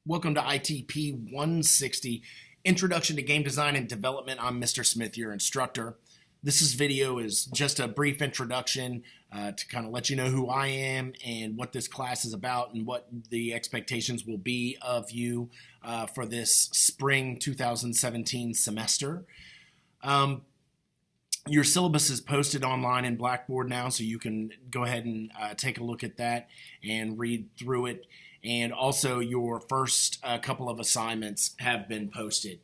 Welcome to ITP 160, Introduction to Game Design and Development. I'm Mr. Smith, your instructor. This video is just a brief introduction to kind of let you know who I am and what this class is about and what the expectations will be of you for this spring 2017 semester. Your syllabus is posted online in Blackboard now, so you can go ahead and take a look at that and read through it. And also your first couple of assignments have been posted.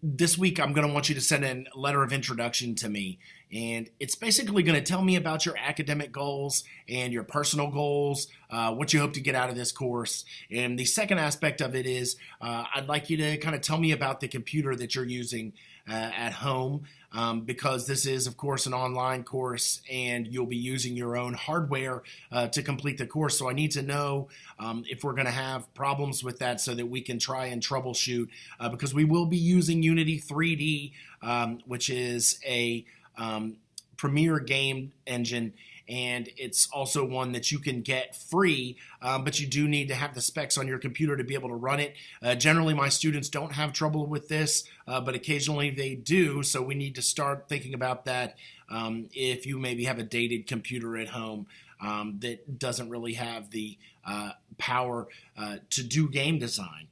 This week I'm going to want you to send in a letter of introduction to me, and it's basically going to tell me about your academic goals and your personal goals, what you hope to get out of this course. And the second aspect of it is I'd like you to kind of tell me about the computer that you're using at home, because this is, of course, an online course and you'll be using your own hardware to complete the course. So I need to know if we're going to have problems with that so that we can try and troubleshoot, because we will be using Unity 3D, which is a premier game engine, and it's also one that you can get free, but you do need to have the specs on your computer to be able to run it. Generally, my students don't have trouble with this, but occasionally they do, so we need to start thinking about that if you maybe have a dated computer at home that doesn't really have the power to do game design.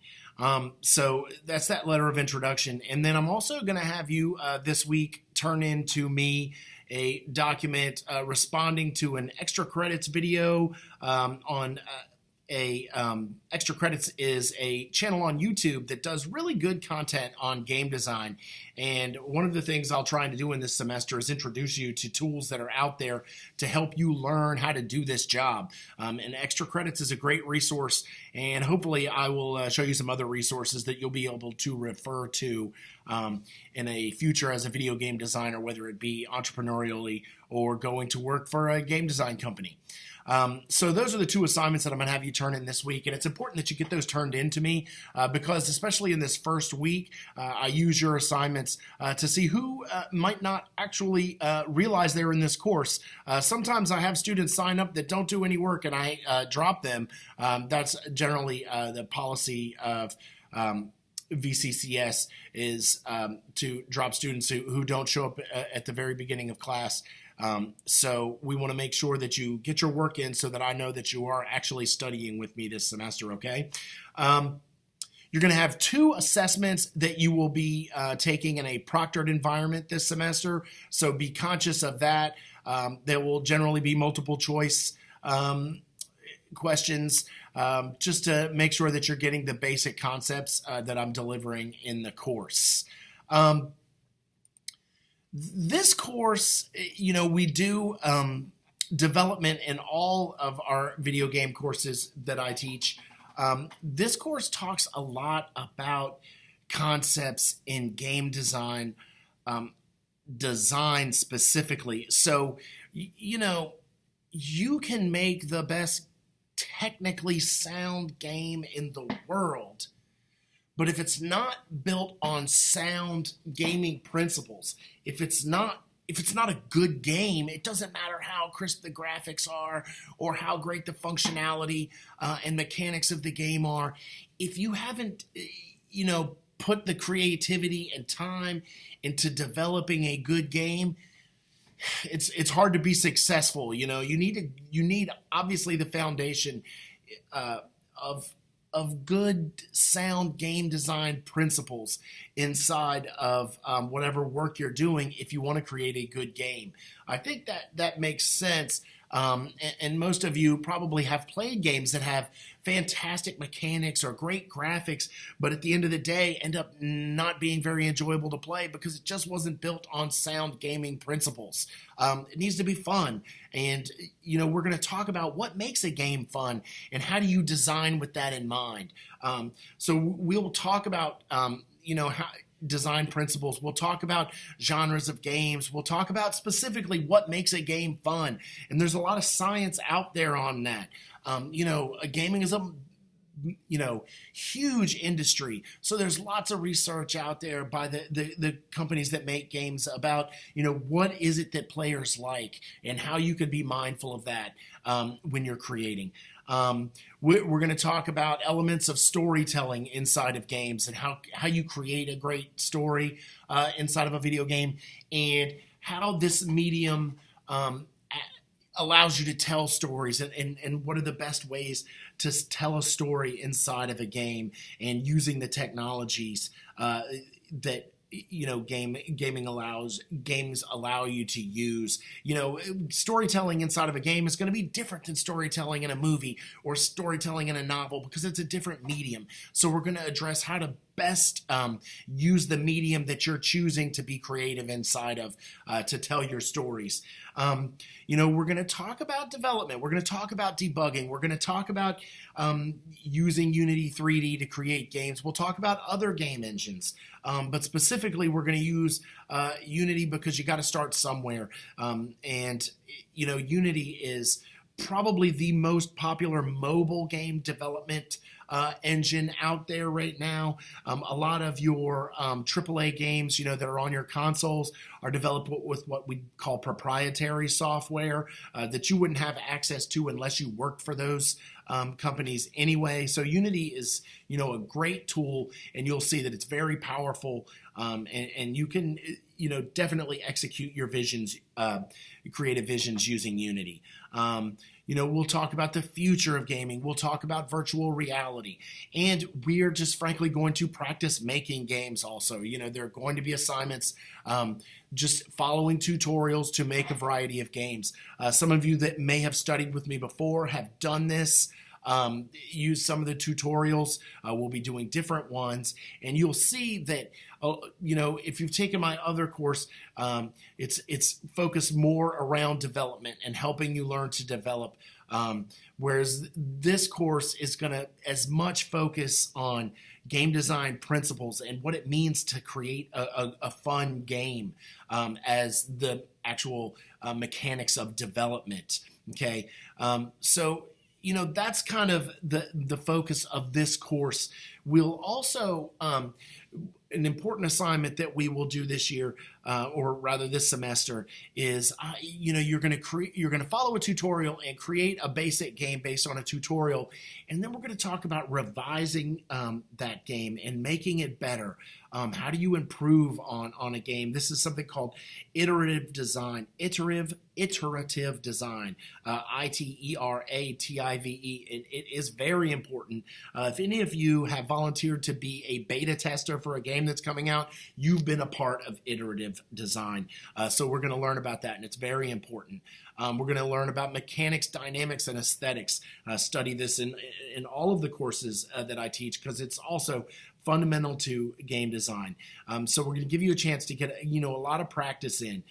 So that's that letter of introduction. And then I'm also going to have you this week turn in to me a document responding to an extra credits video on Extra Credits is a channel on YouTube that does really good content on game design. And one of the things I'll try to do in this semester is introduce you to tools that are out there to help you learn how to do this job. And Extra Credits is a great resource, and hopefully I will show you some other resources that you'll be able to refer to in a future as a video game designer, whether it be entrepreneurially or going to work for a game design company. So those are the two assignments that I'm going to have you turn in this week, and it's important that you get those turned in to me because especially in this first week, I use your assignments to see who might not actually realize they're in this course. Sometimes I have students sign up that don't do any work and I drop them. That's generally the policy of VCCS is to drop students who don't show up at the very beginning of class. So we want to make sure that you get your work in so that I know that you are actually studying with me this semester, okay? You're going to have two assessments that you will be taking in a proctored environment this semester, so be conscious of that. There will generally be multiple choice questions just to make sure that you're getting the basic concepts that I'm delivering in the course. This course, we do development in all of our video game courses that I teach. This course talks a lot about concepts in game design, design specifically. So, you can make the best technically sound game in the world, but if it's not built on sound gaming principles, if it's not a good game, it doesn't matter how crisp the graphics are or how great the functionality and mechanics of the game are. If you haven't, put the creativity and time into developing a good game, it's hard to be successful. You need obviously the foundation of good sound game design principles inside of whatever work you're doing if you want to create a good game. I think that makes sense. And most of you probably have played games that have fantastic mechanics or great graphics, but at the end of the day end up not being very enjoyable to play because it just wasn't built on sound gaming principles. It needs to be fun, and we're going to talk about what makes a game fun and how do you design with that in mind. So we'll talk about how design principles. We'll talk about genres of games. We'll talk about specifically what makes a game fun. And there's a lot of science out there on that. Gaming is a huge industry. So there's lots of research out there by the companies that make games about, what is it that players like and how you could be mindful of that when you're creating. We're going to talk about elements of storytelling inside of games and how you create a great story inside of a video game, and how this medium allows you to tell stories, and what are the best ways to tell a story inside of a game, and using the technologies that games allow you to use. Storytelling inside of a game is going to be different than storytelling in a movie or storytelling in a novel, because it's a different medium. So we're going to address how to best use the medium that you're choosing to be creative inside of to tell your stories. We're going to talk about development. We're going to talk about debugging. We're going to talk about using Unity 3D to create games. We'll talk about other game engines. But specifically, we're going to use Unity because you got to start somewhere. Unity is probably the most popular mobile game development engine out there right now. A lot of your AAA games, that are on your consoles are developed with what we call proprietary software that you wouldn't have access to unless you worked for those companies anyway. So Unity is, a great tool, and you'll see that it's very powerful, and you can, definitely execute your visions, creative visions using Unity. We'll talk about the future of gaming. We'll talk about virtual reality. And we're just frankly going to practice making games also. There are going to be assignments just following tutorials to make a variety of games. Some of you that may have studied with me before have done this. Use some of the tutorials. We'll be doing different ones, and you'll see that if you've taken my other course, it's focused more around development and helping you learn to develop, whereas this course is going to as much focus on game design principles and what it means to create a fun game as the actual mechanics of development. Okay, so that's kind of the focus of this course. We'll also, an important assignment that we will do this year, or rather this semester, is you're going to follow a tutorial and create a basic game based on a tutorial, and then we're going to talk about revising that game and making it better. How do you improve on a game? This is something called iterative design. Iterative design. ITERATIVE. It is very important. If any of you have volunteered to be a beta tester for a game that's coming out, you've been a part of iterative design. So we're going to learn about that, and it's very important. We're going to learn about mechanics, dynamics, and aesthetics. Study this in all of the courses that I teach, because it's also fundamental to game design. So we're going to give you a chance to get a lot of practice in.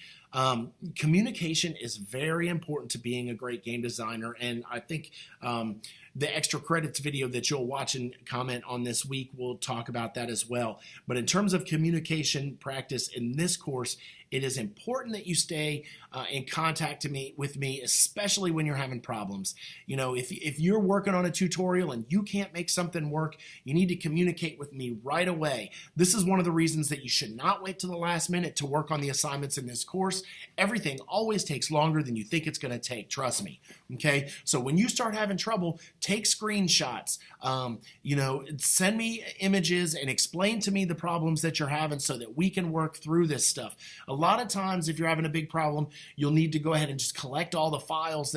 Communication is very important to being a great game designer, and I think the extra credits video that you'll watch and comment on this week will talk about that as well. But in terms of communication practice in this course, it is important that you stay in contact with me, especially when you're having problems. If you're working on a tutorial and you can't make something work, you need to communicate with me right away. This is one of the reasons that you should not wait till the last minute to work on the assignments in this course. Everything always takes longer than you think it's going to take. Trust me. Okay. So when you start having trouble, take screenshots. Send me images and explain to me the problems that you're having so that we can work through this stuff. A lot of times, if you're having a big problem, you'll need to go ahead and just collect all the files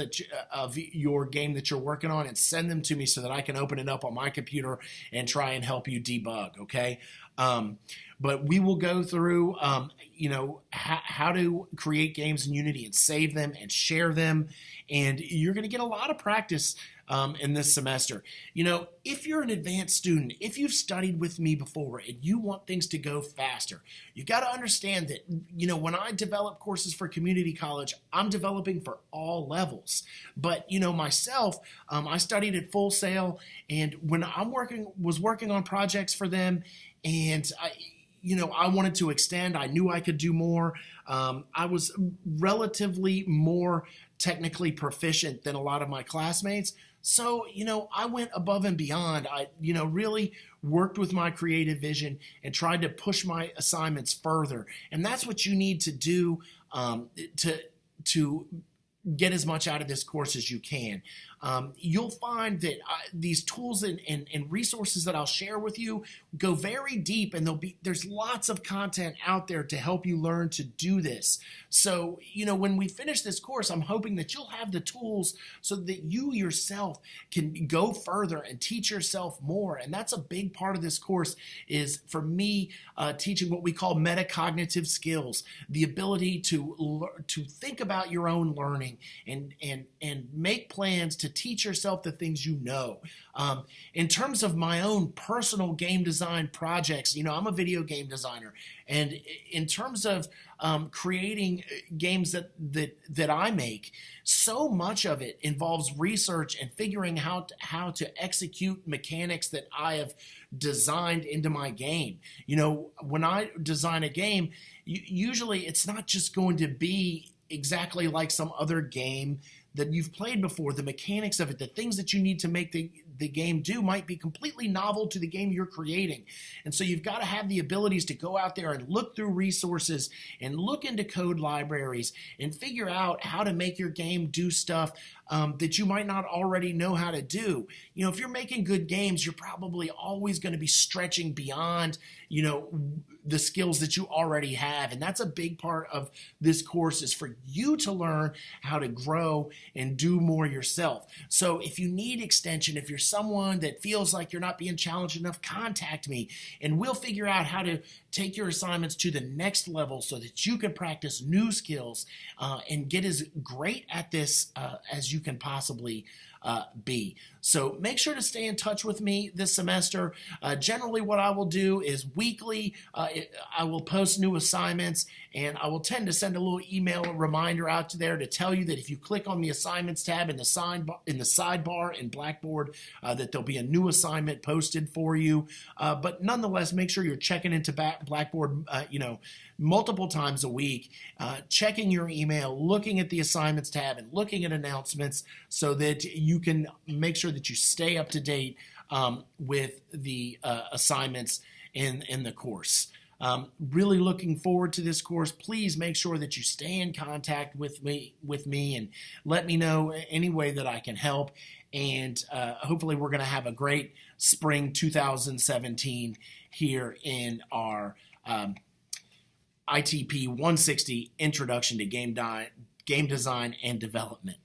of your game that you're working on and send them to me so that I can open it up on my computer and try and help you debug. Okay. But we will go through, how to create games in Unity and save them and share them. And you're going to get a lot of practice in this semester. If you're an advanced student, if you've studied with me before and you want things to go faster, you got to understand that, when I develop courses for community college, I'm developing for all levels. But, myself, I studied at Full Sail, and when I was working on projects for them, and I wanted to extend. I knew I could do more. I was relatively more technically proficient than a lot of my classmates. So, I went above and beyond. I, really worked with my creative vision and tried to push my assignments further. And that's what you need to do to get as much out of this course as you can. you'll find that these tools and resources that I'll share with you go very deep, and there's lots of content out there to help you learn to do this. So, when we finish this course, I'm hoping that you'll have the tools so that you yourself can go further and teach yourself more. And that's a big part of this course, is for me teaching what we call metacognitive skills, the ability to think about your own learning and make plans to teach yourself the things you know. In terms of my own personal game design projects, I'm a video game designer, and in terms of creating games that I make, so much of it involves research and figuring out how to execute mechanics that I have designed into my game. When I design a game, usually it's not just going to be exactly like some other game that you've played before. The mechanics of it, the things that you need to make the game do might be completely novel to the game you're creating. And so you've got to have the abilities to go out there and look through resources and look into code libraries and figure out how to make your game do stuff that you might not already know how to do. If you're making good games, you're probably always going to be stretching beyond, the skills that you already have. And that's a big part of this course, is for you to learn how to grow and do more yourself. So if you need extension, if you're someone that feels like you're not being challenged enough, contact me and we'll figure out how to take your assignments to the next level so that you can practice new skills and get as great at this as you can possibly be. So make sure to stay in touch with me this semester. Generally what I will do is weekly, I will post new assignments, and I will tend to send a little email reminder out to there to tell you that if you click on the assignments tab in the sidebar in Blackboard, that there'll be a new assignment posted for you. But nonetheless, make sure you're checking into Blackboard, multiple times a week, checking your email, looking at the assignments tab, and looking at announcements so that you can make sure that you stay up to date with the assignments in the course. Really looking forward to this course. Please make sure that you stay in contact with me and let me know any way that I can help. And hopefully we're going to have a great spring 2017 here in our ITP 160 Introduction to Game Design and Development.